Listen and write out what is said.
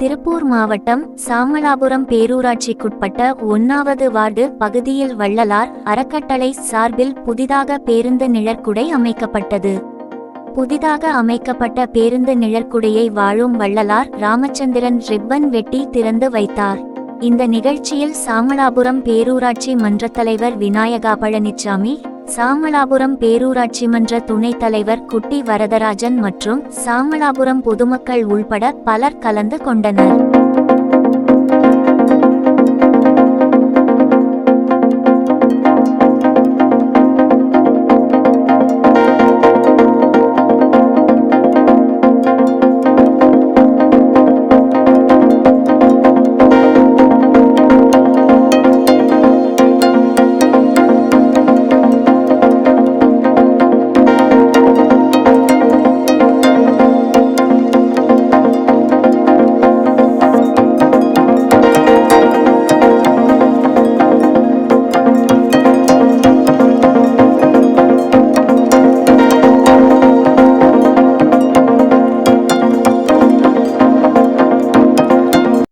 திருப்பூர் மாவட்டம் சாமளாபுரம் பேரூராட்சிக்குட்பட்ட 1வது வார்டு பகுதியில் வள்ளலார் அறக்கட்டளை சார்பில் புதிதாக பேருந்து நிழற்குடை அமைக்கப்பட்டது. புதிதாக அமைக்கப்பட்ட பேருந்து நிழற்குடையை வாழும் வள்ளலார் ராமச்சந்திரன் ரிப்பன் வெட்டி திறந்து வைத்தார். இந்த நிகழ்ச்சியில் சாமளாபுரம் பேரூராட்சி மன்ற தலைவர் விநாயகா பழனிச்சாமி, சாமளாபுரம் பேரூராட்சி மன்ற துணைத் தலைவர் குட்டி வரதராஜன் மற்றும் சாமளாபுரம் பொதுமக்கள் உள்பட பலர் கலந்து கொண்டனர்.